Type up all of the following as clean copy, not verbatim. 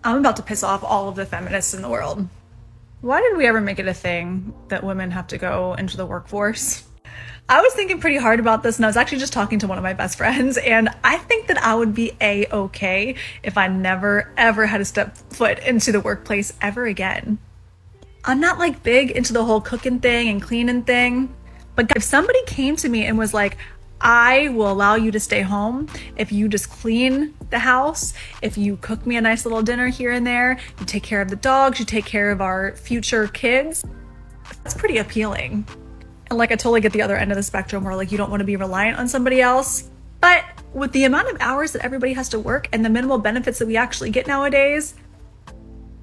I'm about to piss off all of the feminists in the world. Why did we ever make it a thing that women have to go into the workforce? I was thinking pretty hard about this, and I was actually just talking to one of my best friends, and I think that I would be a-okay if I never ever had to step foot into the workplace ever again. I'm not like big into the whole cooking thing and cleaning thing, but if somebody came to me and was like, I will allow you to stay home if you just clean the house, if you cook me a nice little dinner here and there, you take care of the dogs, you take care of our future kids, that's pretty appealing. And like, I totally get the other end of the spectrum where like you don't want to be reliant on somebody else. But with the amount of hours that everybody has to work and the minimal benefits that we actually get nowadays,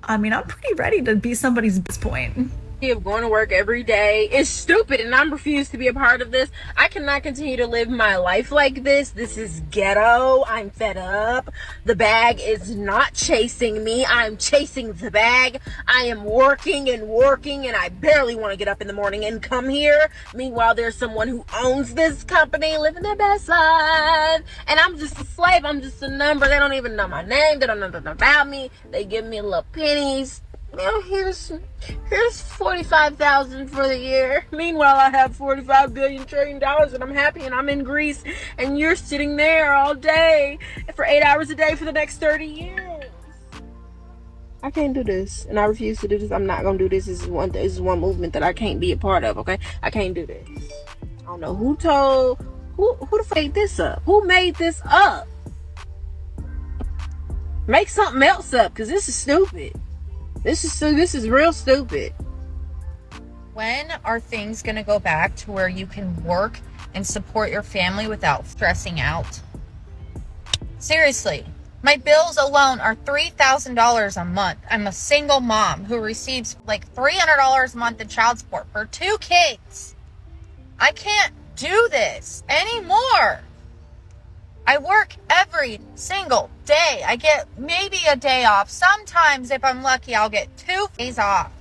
I mean, I'm pretty ready to be somebody's best point. Of going to work every day is stupid, and I'm refused to be a part of this. I cannot continue to live my life like this. This is ghetto. I'm fed up. The bag is not chasing me. I'm chasing the bag. I am working and working, and I barely want to get up in the morning and come here. Meanwhile, there's someone who owns this company living their best life, and I'm just a slave. I'm just a number. They don't even know my name. They don't know nothing about me. They give me little pennies. Now here's 45,000 for the year. Meanwhile, I have 45 billion trillion dollars, and I'm happy, and I'm in Greece, and you're sitting there all day for 8 hours a day for the next 30 years. I can't do this, and I refuse to do this. I'm not gonna do this. This is one movement that I can't be a part of. Okay, I can't do this. I don't know who the fuck made this up. Who made this up? Make something else up, because this is stupid. This is real stupid. When are things going to go back to where you can work and support your family without stressing out? Seriously, my bills alone are $3,000 a month. I'm a single mom who receives like $300 a month in child support for 2 kids. I can't do this anymore. I work every single day. I get maybe a day off. Sometimes, if I'm lucky, I'll get 2 days off.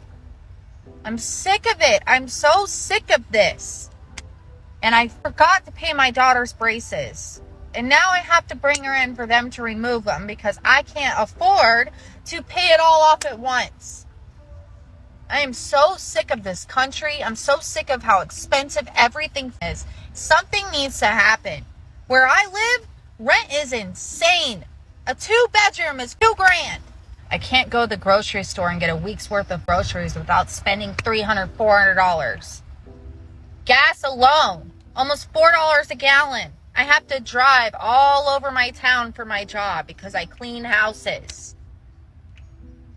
I'm sick of it. I'm so sick of this. And I forgot to pay my daughter's braces. And now I have to bring her in for them to remove them because I can't afford to pay it all off at once. I am so sick of this country. I'm so sick of how expensive everything is. Something needs to happen. Where I live, rent is insane. A 2-bedroom is $2,000. I can't go to the grocery store and get a week's worth of groceries without spending $300, $400. Gas alone, almost $4 a gallon. I have to drive all over my town for my job because I clean houses.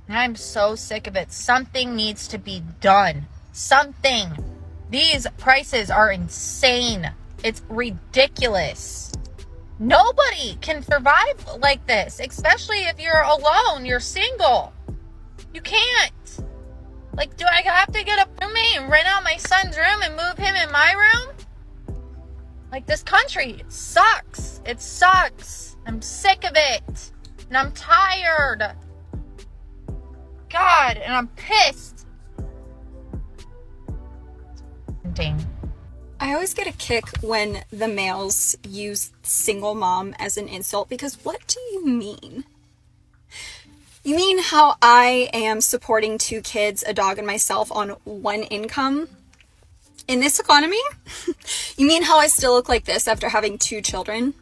And I'm so sick of it. Something needs to be done. Something. These prices are insane. It's ridiculous. Nobody can survive like this, especially if you're alone, you're single. You can't. Like, do I have to get a roommate and rent out my son's room and move him in my room? Like, this country sucks. It sucks. I'm sick of it. And I'm tired. God, and I'm pissed. Dang. I always get a kick when the males use single mom as an insult, because what do you mean? You mean how I am supporting 2 kids, a dog, and myself on 1 income in this economy? You mean how I still look like this after having 2 children?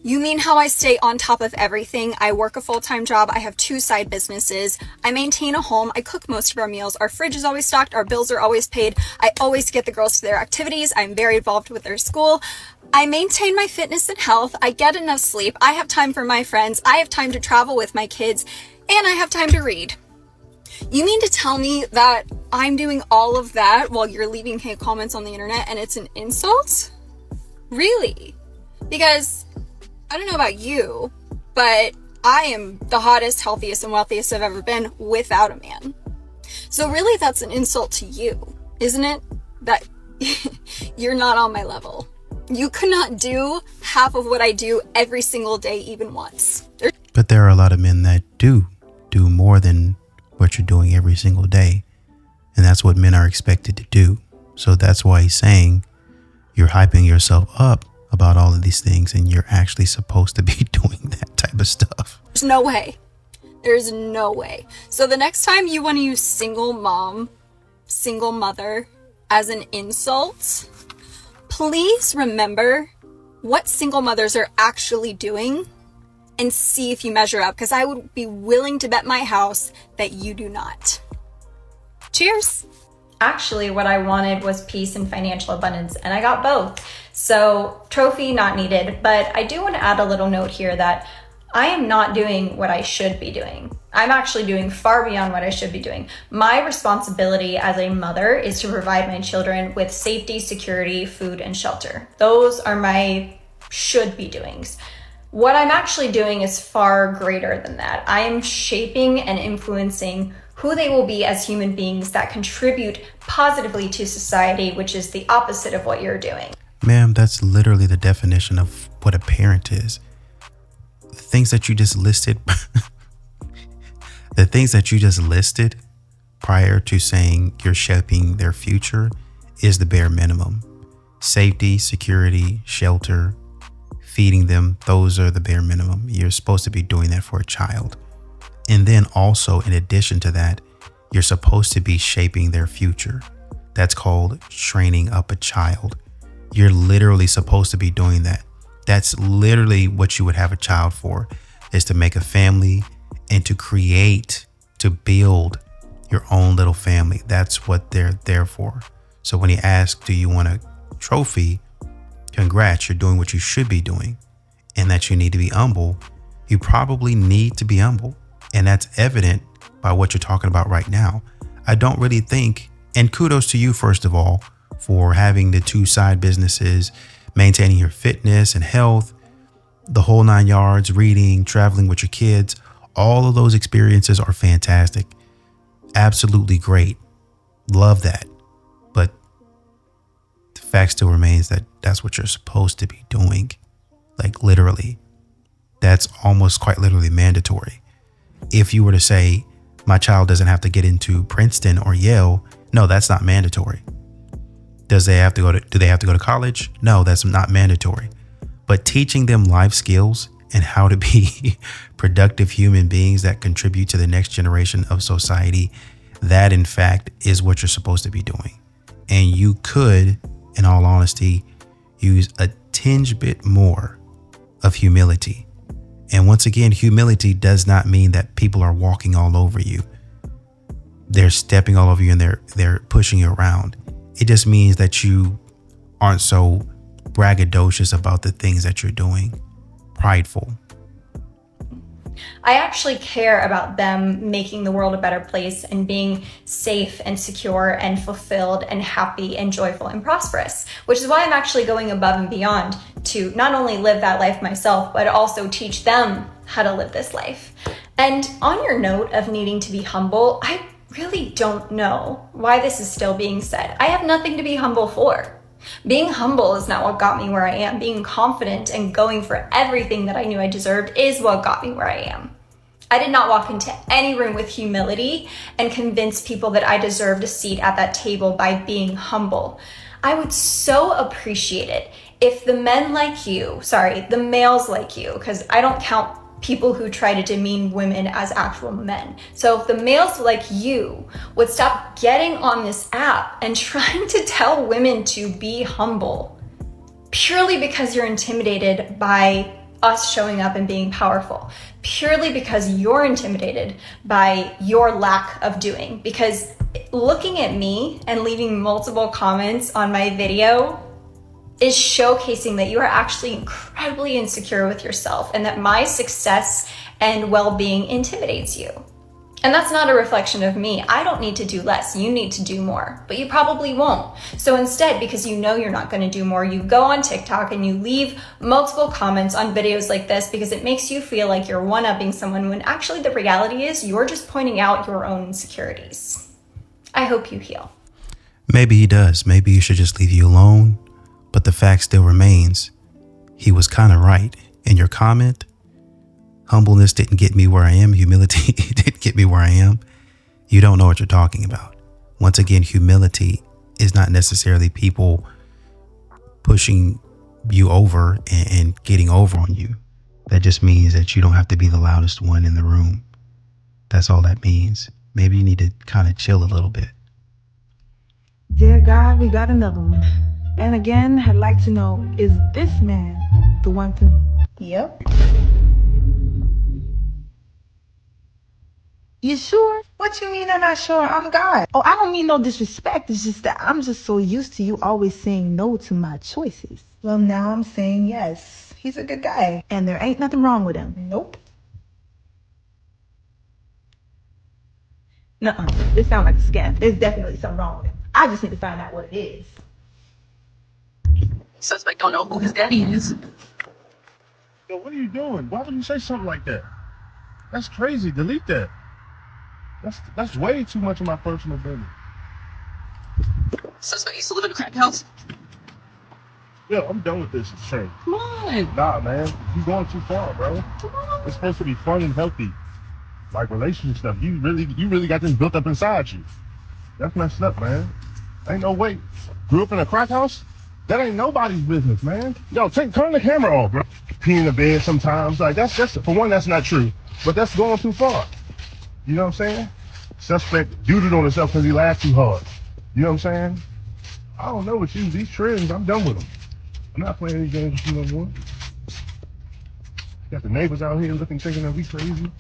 You mean how I stay on top of everything? I work a full-time job. I have 2 side businesses. I maintain a home. I cook most of our meals. Our fridge is always stocked. Our bills are always paid. I always get the girls to their activities. I'm very involved with their school. I maintain my fitness and health. I get enough sleep. I have time for my friends. I have time to travel with my kids. And I have time to read. You mean to tell me that I'm doing all of that while you're leaving hate comments on the internet and it's an insult? Really? Because I don't know about you, but I am the hottest, healthiest, and wealthiest I've ever been without a man. So really, that's an insult to you, isn't it? That you're not on my level. You could not do half of what I do every single day, even once. But there are a lot of men that do more than what you're doing every single day. And that's what men are expected to do. So that's why he's saying you're hyping yourself up about all of these things, and you're actually supposed to be doing that type of stuff. There's no way. There's no way. So the next time you want to use single mom, single mother as an insult, please remember what single mothers are actually doing and see if you measure up, because I would be willing to bet my house that you do not. Cheers. Actually, what I wanted was peace and financial abundance, and I got both. So, trophy not needed, but I do want to add a little note here that I am not doing what I should be doing. I'm actually doing far beyond what I should be doing. My responsibility as a mother is to provide my children with safety, security, food, and shelter. Those are my should be doings. What I'm actually doing is far greater than that. I am shaping and influencing who they will be as human beings that contribute positively to society, which is the opposite of what you're doing. Ma'am, that's literally the definition of what a parent is. The things that you just listed, the things that you just listed prior to saying you're shaping their future is the bare minimum. Safety, security, shelter, feeding them, those are the bare minimum. You're supposed to be doing that for a child. And then also, in addition to that, you're supposed to be shaping their future. That's called training up a child. You're literally supposed to be doing that. That's literally what you would have a child for, is to make a family and to create, to build your own little family. That's what they're there for. So when he asks, do you want a trophy? Congrats, you're doing what you should be doing. And that you need to be humble. You probably need to be humble. And that's evident by what you're talking about right now. I don't really think, and kudos to you, first of all, for having the 2 side businesses, maintaining your fitness and health, the whole 9 yards, reading, traveling with your kids. All of those experiences are fantastic. Absolutely great. Love that. But the fact still remains that that's what you're supposed to be doing. Like literally. That's almost quite literally mandatory. If you were to say, my child doesn't have to get into Princeton or Yale, no, that's not mandatory. Do they have to go to college? No, that's not mandatory. But teaching them life skills and how to be productive human beings that contribute to the next generation of society, that in fact is what you're supposed to be doing. And you could, in all honesty, use a tinge bit more of humility. And once again, humility does not mean that people are walking all over you. They're stepping all over you and they're pushing you around. It just means that you aren't so braggadocious about the things that you're doing. Prideful. I actually care about them making the world a better place and being safe and secure and fulfilled and happy and joyful and prosperous, which is why I'm actually going above and beyond to not only live that life myself, but also teach them how to live this life. And on your note of needing to be humble, I really don't know why this is still being said. I have nothing to be humble for. Being humble is not what got me where I am. Being confident and going for everything that I knew I deserved is what got me where I am. I did not walk into any room with humility and convince people that I deserved a seat at that table by being humble. I would so appreciate it if the males like you, because I don't count people who try to demean women as actual men. So if the males like you would stop getting on this app and trying to tell women to be humble purely because you're intimidated by us showing up and being powerful, purely because you're intimidated by your lack of doing. Because looking at me and leaving multiple comments on my video is showcasing that you are actually incredibly insecure with yourself and that my success and well-being intimidates you. And that's not a reflection of me. I don't need to do less. You need to do more, but you probably won't. So instead, because you know you're not going to do more, you go on TikTok and you leave multiple comments on videos like this because it makes you feel like you're one-upping someone when actually the reality is you're just pointing out your own insecurities. I hope you heal. Maybe he does. Maybe you should just leave you alone. But the fact still remains, he was kind of right. In your comment, humbleness didn't get me where I am. Humility didn't get me where I am. You don't know what you're talking about. Once again, humility is not necessarily people pushing you over and getting over on you. That just means that you don't have to be the loudest one in the room. That's all that means. Maybe you need to kind of chill a little bit. Dear God, we got another one. And again, I'd like to know, is this man the one for me? Yep. You sure? What you mean I'm not sure? I'm God. Oh, I don't mean no disrespect. It's just that I'm just so used to you always saying no to my choices. Well, now I'm saying yes. He's a good guy. And there ain't nothing wrong with him. Nope. Nuh-uh. This sounds like a scam. There's definitely something wrong with him. I just need to find out what it is. Suspect don't know who his daddy is. Yo, what are you doing? Why would you say something like that? That's crazy. Delete that. That's way too much of my personal business. Suspect used to live in a crack house. Yo, I'm done with this shit. Come on. Nah, man. You're going too far, bro. It's supposed to be fun and healthy. Like relationship stuff. You really got this built up inside you. That's messed up, man. Ain't no way. Grew up in a crack house? That ain't nobody's business, man. Yo, turn the camera off, bro. Pee in the bed sometimes. Like, that's just, for one, that's not true. But that's going too far. You know what I'm saying? Suspect duded on himself because he laughed too hard. You know what I'm saying? I don't know with you. These trends, I'm done with them. I'm not playing these games with you no more. Got the neighbors out here looking, thinking that we crazy.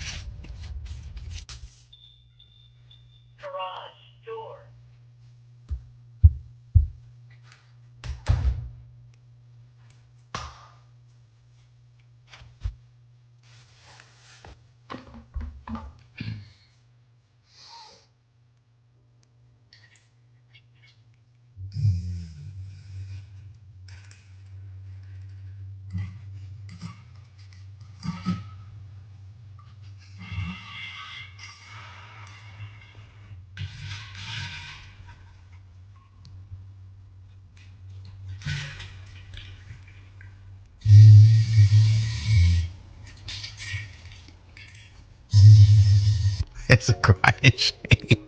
It's a crying shame.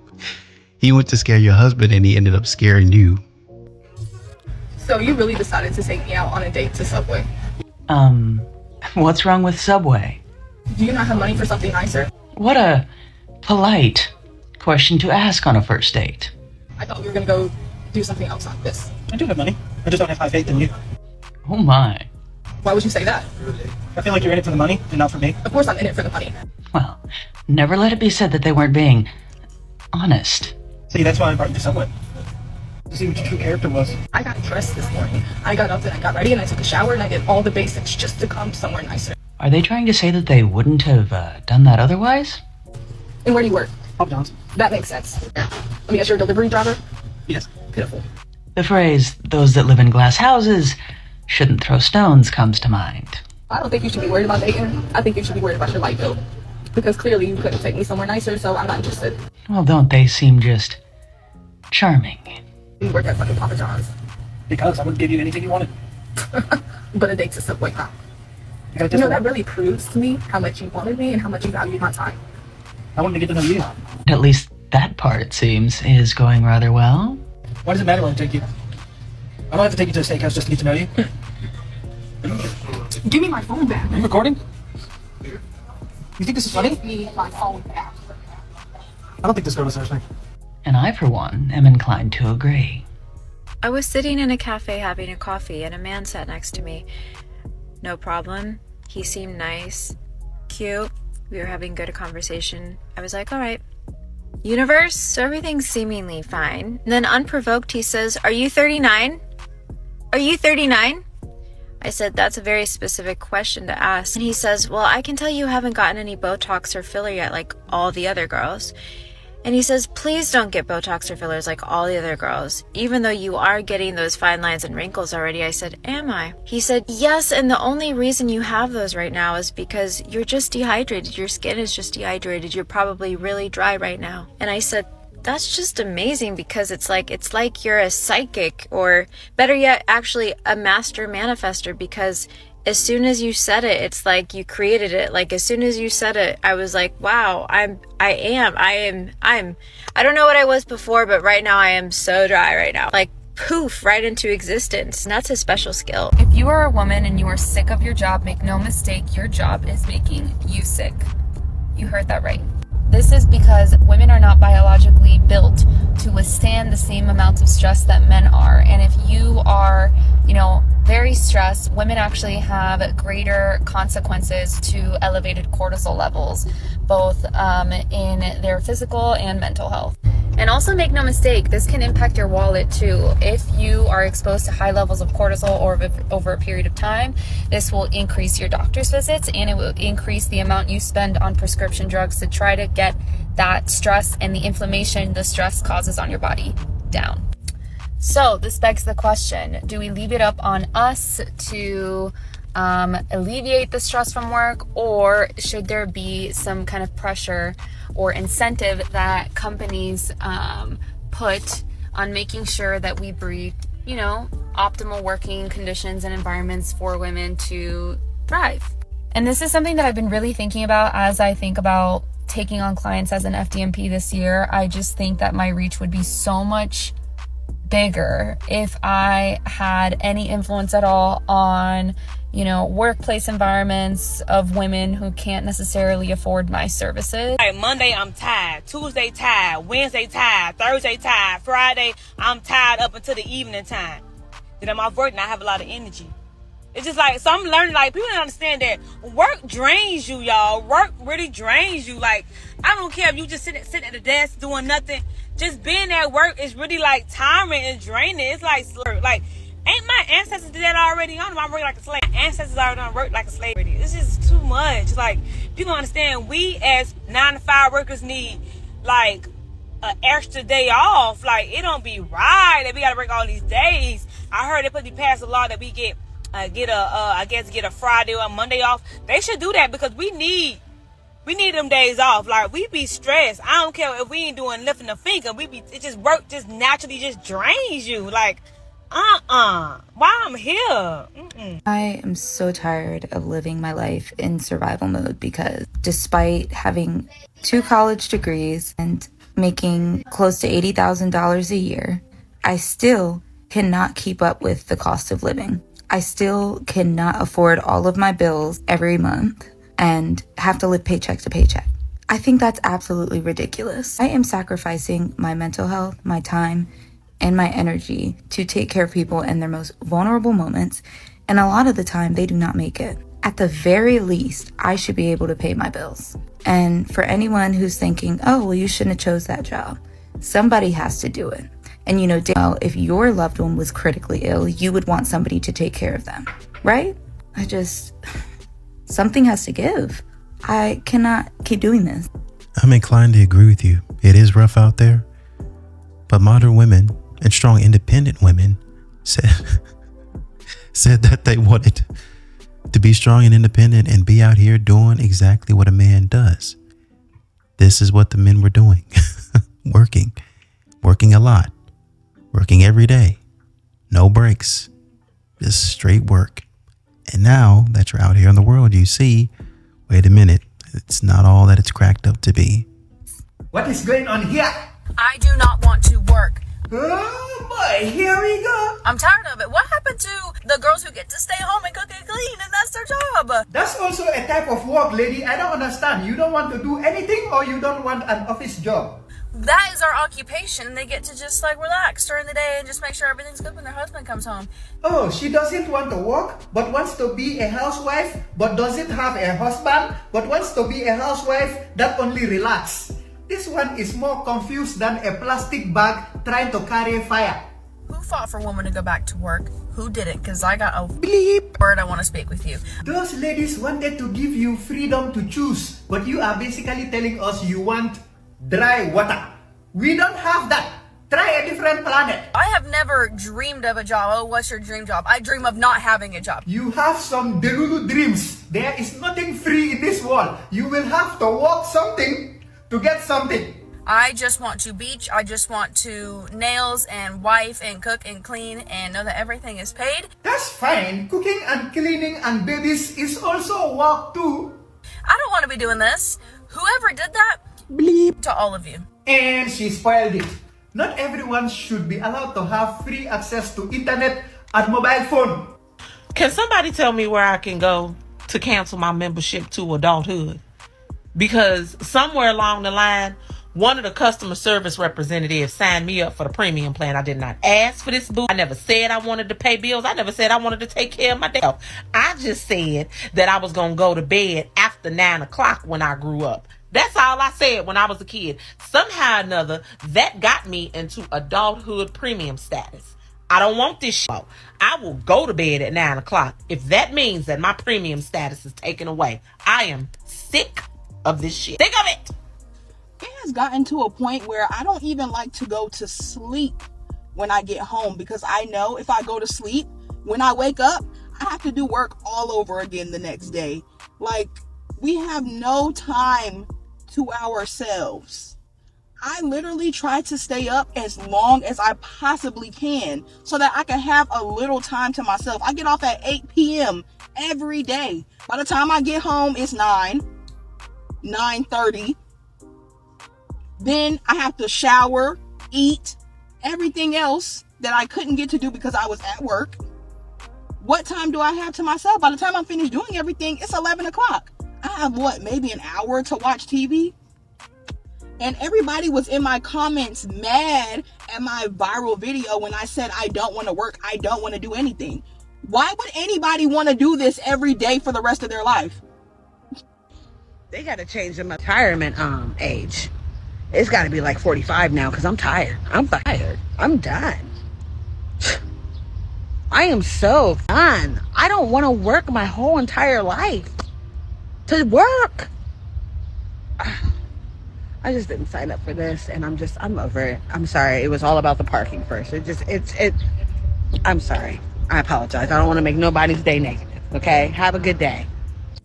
He went to scare your husband and he ended up scaring you. So you really decided to take me out on a date to Subway? What's wrong with Subway? Do you not have money for something nicer? What a polite question to ask on a first date. I thought we were gonna go do something else like this. I do have money. I just don't have high faith in you. Oh my. Why would you say that? I feel like you're in it for the money and not for me. Of course I'm in it for the money. Well, never let it be said that they weren't being honest. See, that's why I brought you to Subway. To see what your true character was. I got dressed this morning. I got up and I got ready and I took a shower and I did all the basics just to come somewhere nicer. Are they trying to say that they wouldn't have done that otherwise? And where do you work? Papa John's. That makes sense. Let me guess, you're a delivery driver? Yes. Pitiful. The phrase, those that live in glass houses shouldn't throw stones, comes to mind. I don't think you should be worried about dating. I think you should be worried about your light bill. Because clearly you couldn't take me somewhere nicer, so I'm not interested. Well, don't they seem just charming? You work at fucking Papa John's. Because I wouldn't give you anything you wanted. But a date to Subway, huh? You You know, that really proves to me how much you wanted me and how much you valued my time. I wanted to get to know you. At least that part, it seems, is going rather well. Why does it matter where I take you? I don't have to take you to a steakhouse just to get to know you. Give me my phone back. Are you recording? You think this is funny? Give me my phone back. I don't think this girl deserves me. And I, for one, am inclined to agree. I was sitting in a cafe having a coffee and a man sat next to me. No problem. He seemed nice, cute. We were having good conversation. I was like, all right. Universe, everything's seemingly fine. And then unprovoked, he says, are you 39? Are you 39? I said, that's a very specific question to ask. And he says, well, I can tell you haven't gotten any Botox or filler yet like all the other girls. And he says, please don't get Botox or fillers like all the other girls. Even though you are getting those fine lines and wrinkles already. I said, am I? He said, yes, and the only reason you have those right now is because you're just dehydrated. Your skin is just dehydrated. You're probably really dry right now. And I said, that's just amazing because it's like you're a psychic, or better yet, actually a master manifester, because as soon as you said it, it's like you created it. Like as soon as you said it, I was like, wow, I don't know what I was before, but right now I am so dry right now. Like poof, right into existence. And that's a special skill. If you are a woman and you are sick of your job, make no mistake, your job is making you sick. You heard that right. This is because women are not biologically built to withstand the same amounts of stress that men are. And if you are, very stressed, women actually have greater consequences to elevated cortisol levels, both in their physical and mental health. And also make no mistake, this can impact your wallet too. If you are exposed to high levels of cortisol over a period of time, this will increase your doctor's visits and it will increase the amount you spend on prescription drugs to try to get that stress and the inflammation the stress causes on your body down. So this begs the question, do we leave it up on us to alleviate the stress from work, or should there be some kind of pressure or incentive that companies put on making sure that we breed, optimal working conditions and environments for women to thrive? And this is something that I've been really thinking about as I think about taking on clients as an FDMP this year. I just think that my reach would be so much bigger if I had any influence at all on, workplace environments of women who can't necessarily afford my services. Like Monday, I'm tired. Tuesday, tired. Wednesday, tired. Thursday, tired. Friday, I'm tired up until the evening time. Then I'm off work and I have a lot of energy. It's just like, so I'm learning, people don't understand that work drains you, y'all. Work really drains you. I don't care if you just sit at the desk doing nothing. Just being at work is really tiring and draining. It's ain't my ancestors did that already? I don't know, I work like a slave. My ancestors already done work like a slave already. It's just too much. People understand we as 9-to-5 workers need an extra day off. It don't be right that we gotta work all these days. I heard they put passed a law that we get a Friday or a Monday off. They should do that because we need them days off. We be stressed. I don't care if we ain't doing lifting a finger. Work just naturally just drains you. Why I'm here? Mm-mm. I am so tired of living my life in survival mode because despite having 2 college degrees and making close to $80,000 a year, I still cannot keep up with the cost of living. I still cannot afford all of my bills every month and have to live paycheck to paycheck. I think that's absolutely ridiculous. I am sacrificing my mental health, my time, and my energy to take care of people in their most vulnerable moments, and a lot of the time they do not make it. At the very least, I should be able to pay my bills. And for anyone who's thinking, oh, well, you shouldn't have chose that job, somebody has to do it. And if your loved one was critically ill, you would want somebody to take care of them, right? Something has to give. I cannot keep doing this. I'm inclined to agree with you. It is rough out there, but modern women and strong independent women said that they wanted to be strong and independent and be out here doing exactly what a man does. This is what the men were doing. Working a lot, working every day, no breaks, just straight work. And now that you're out here in the world, you see, wait a minute, it's not all that it's cracked up to be. What is going on here? I do not want to work. Oh boy, here we go. I'm tired of it. What happened to the girls who get to stay home and cook and clean and that's their job? That's also a type of work, lady. I don't understand. You don't want to do anything or you don't want an office job? That is our occupation. They get to just relax during the day and just make sure everything's good when their husband comes home. Oh, she doesn't want to work but wants to be a housewife but doesn't have a husband but wants to be a housewife that only relax. This one is more confused than a plastic bag trying to carry fire. Who fought for women to go back to work? Who didn't? Because I got a bleep word I want to speak with you. Those ladies wanted to give you freedom to choose, but you are basically telling us you want dry water. We don't have that. Try a different planet. I have never dreamed of a job. Oh, what's your dream job? I dream of not having a job. You have some delulu dreams. There is nothing free in this world. You will have to work something to get something. I just want to beach. I just want to nails and wife and cook and clean and know that everything is paid. That's fine. Cooking and cleaning and babies is also work too. I don't want to be doing this. Whoever did that, bleep to all of you. And she spoiled it. Not everyone should be allowed to have free access to internet and mobile phone. Can somebody tell me where I can go to cancel my membership to adulthood? because somewhere along the line, one of the customer service representatives signed me up for the premium plan. I did not ask for this boo. I never said I wanted to pay bills. I never said I wanted to take care of myself. I just said that I was going to go to bed after 9 o'clock when I grew up. That's all I said when I was a kid. Somehow or another, that got me into adulthood premium status. I don't want this shit. I will go to bed at 9 o'clock if that means that my premium status is taken away. I am sick of this shit. Think of it. It has gotten to a point where I don't even like to go to sleep when I get home, because I know if I go to sleep, when I wake up, I have to do work all over again the next day. Like, we have no time to ourselves. I literally try to stay up as long as I possibly can so that I can have a little time to myself. I get off at 8 p.m. every day. By the time I get home, it's 9:30. Then I have to shower, eat, everything else that I couldn't get to do because I was at work. What time do I have to myself? By the time I'm finished doing everything, it's 11 o'clock. I have maybe an hour to watch TV? And everybody was in my comments mad at my viral video when I said I don't want to work, I don't want to do anything. Why would anybody want to do this every day for the rest of their life? They got to change the retirement age. It's got to be like 45 now, because I'm tired. I'm done. I am so done. I don't want to work my whole entire life to work. I just didn't sign up for this, and I'm over it. I'm sorry. It was all about the parking first. I'm sorry. I apologize. I don't want to make nobody's day negative, okay? Have a good day.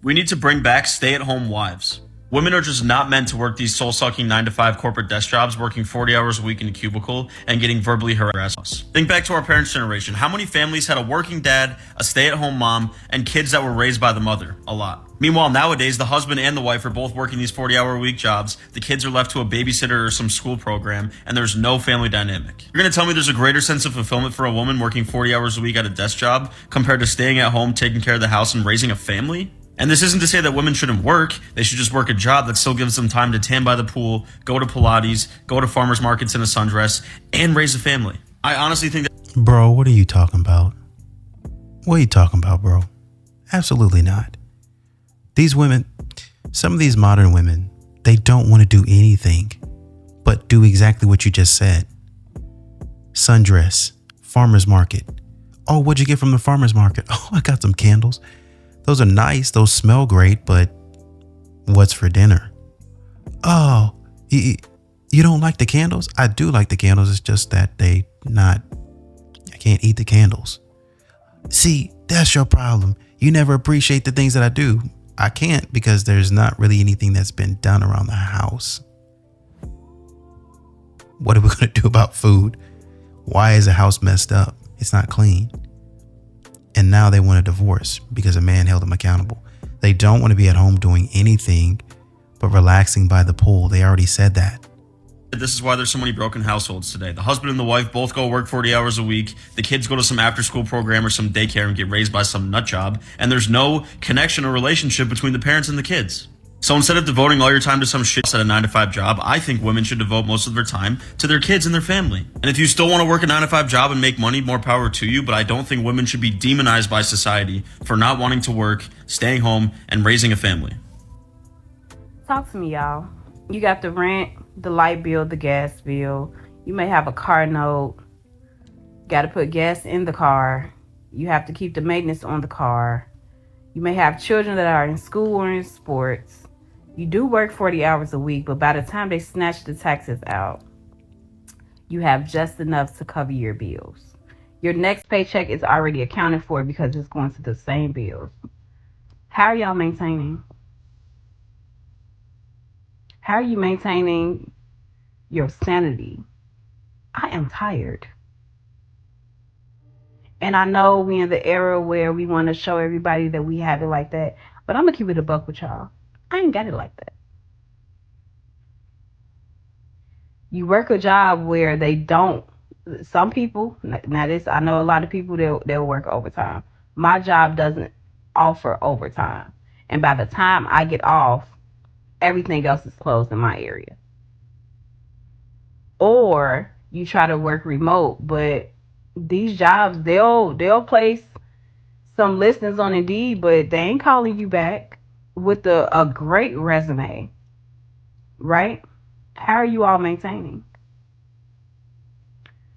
We need to bring back stay-at-home wives. Women are just not meant to work these soul-sucking 9-to-5 corporate desk jobs, working 40 hours a week in a cubicle and getting verbally harassed. Think back to our parents' generation. How many families had a working dad, a stay-at-home mom, and kids that were raised by the mother? A lot. Meanwhile, nowadays, the husband and the wife are both working these 40-hour-a-week jobs, the kids are left to a babysitter or some school program, and there's no family dynamic. You're going to tell me there's a greater sense of fulfillment for a woman working 40 hours a week at a desk job compared to staying at home, taking care of the house, and raising a family? And this isn't to say that women shouldn't work. They should just work a job that still gives them time to tan by the pool, go to Pilates, go to farmers markets in a sundress, and raise a family. I honestly think that... Bro, what are you talking about? What are you talking about, bro? Absolutely not. These women, some of these modern women, they don't want to do anything but do exactly what you just said. Sundress, farmers market. Oh, what'd you get from the farmers market? Oh, I got some candles. Those are nice. Those smell great, but what's for dinner? Oh, you don't like the candles? I do like the candles. It's just that I can't eat the candles. See, that's your problem. You never appreciate the things that I do. I can't because there's not really anything that's been done around the house. What are we going to do about food? Why is the house messed up? It's not clean. And now they want a divorce because a man held them accountable. They don't want to be at home doing anything but relaxing by the pool. They already said that. This is why there's so many broken households today. The husband and the wife both go work 40 hours a week. The kids go to some after-school program or some daycare and get raised by some nut job. And there's no connection or relationship between the parents and the kids. So instead of devoting all your time to some shit at a 9-to-5 job, I think women should devote most of their time to their kids and their family. And if you still want to work a 9-to-5 job and make money, more power to you. But I don't think women should be demonized by society for not wanting to work, staying home, and raising a family. Talk to me, y'all. You got the rent, the light bill, the gas bill. You may have a car note. Got to put gas in the car. You have to keep the maintenance on the car. You may have children that are in school or in sports. You do work 40 hours a week, but by the time they snatch the taxes out, you have just enough to cover your bills. Your next paycheck is already accounted for because it's going to the same bills. How are y'all maintaining? How are you maintaining your sanity? I am tired. And I know we're in the era where we want to show everybody that we have it like that, but I'm going to keep it a buck with y'all. I ain't got it like that. You work a job where they don't, some people, now this, I know a lot of people, they'll work overtime. My job doesn't offer overtime. And by the time I get off everything else is closed in my area. Or you try to work remote, but these jobs, they'll place some listings on Indeed, but they ain't calling you back with a great resume, right? How are you all maintaining?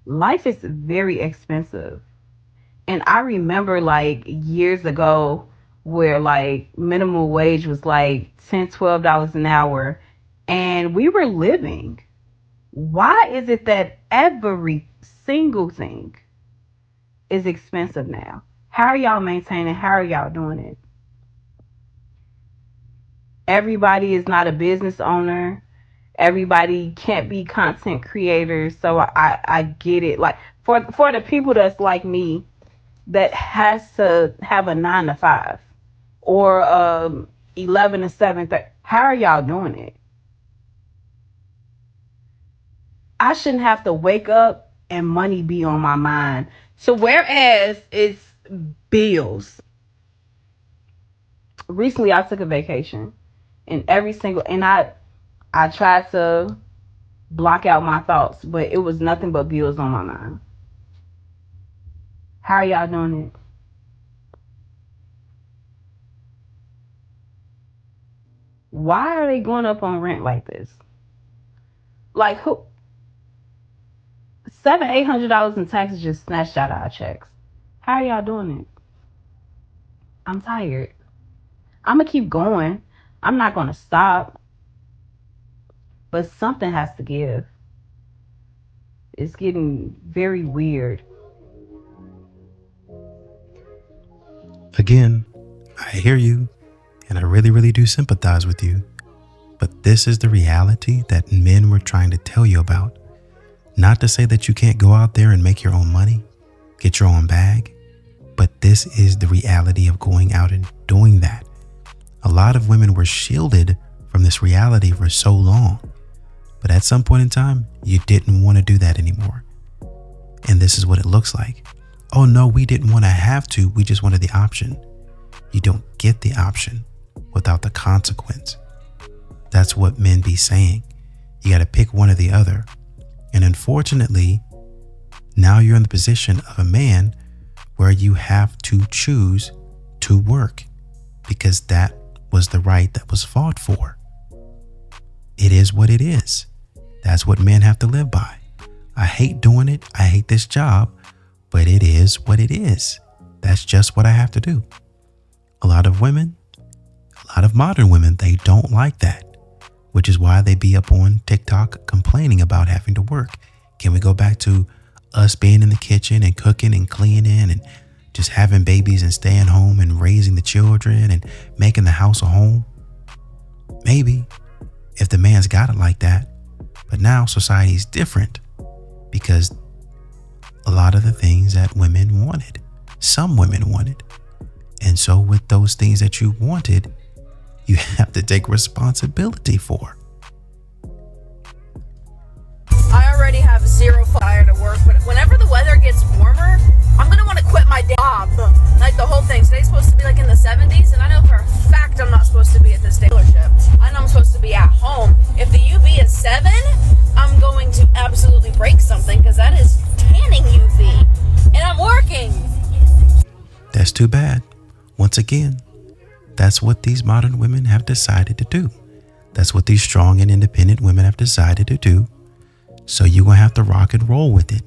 Life is very expensive. And I remember like years ago where like minimum wage was like $10, $12 an hour and we were living. Why is it that every single thing is expensive now? How are y'all maintaining? How are y'all doing it? Everybody is not a business owner. Everybody can't be content creators. So I get it. Like for the people that's like me that has to have a 9 to 5 or 11 to 7. How are y'all doing it? I shouldn't have to wake up and money be on my mind. So whereas it's bills. Recently I took a vacation and I tried to block out my thoughts, but it was nothing but bills on my mind. How are y'all doing it? Why are they going up on rent like this? Like who? $700-800 in taxes just snatched out of our checks. How are y'all doing it? I'm tired. I'm gonna keep going. I'm not gonna stop. But something has to give. It's getting very weird. Again, I hear you, and I really, really do sympathize with you. But this is the reality that men were trying to tell you about. Not to say that you can't go out there and make your own money, get your own bag, but this is the reality of going out and doing that. A lot of women were shielded from this reality for so long, but at some point in time, you didn't want to do that anymore. And this is what it looks like. Oh no, we didn't want to have to, we just wanted the option. You don't get the option without the consequence. That's what men be saying. You got to pick one or the other. And unfortunately, now you're in the position of a man where you have to choose to work because that was the right that was fought for. It is what it is. That's what men have to live by. I hate doing it. I hate this job, but it is what it is. That's just what I have to do. A lot of women, a lot of modern women, they don't like that, which is why they be up on TikTok complaining about having to work. Can we go back to us being in the kitchen and cooking and cleaning and just having babies and staying home and raising the children and making the house a home? Maybe, if the man's got it like that. But now society's different because a lot of the things that women wanted, some women wanted. And so with those things that you wanted, you have to take responsibility for. I already have zero fire to work, but whenever the weather gets warmer, I'm gonna want to quit my job. Like the whole thing. Today's supposed to be like in the 70s, and I know for a fact I'm not supposed to be at this dealership. I know I'm supposed to be at home. If the UV is 7, I'm going to absolutely break something because that is tanning UV, and I'm working. That's too bad. Once again, that's what these modern women have decided to do. That's what these strong and independent women have decided to do. So you're going to have to rock and roll with it.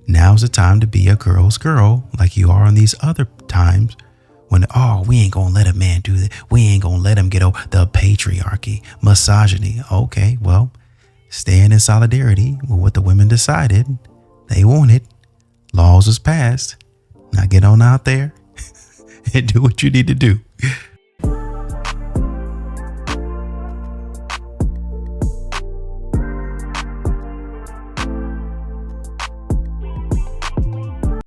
Now's the time to be a girl's girl like you are on these other times when, oh, we ain't going to let a man do that. We ain't going to let him get over the patriarchy, misogyny. Okay, well, stand in solidarity with what the women decided. They wanted. Laws was passed. Now get on out there and do what you need to do.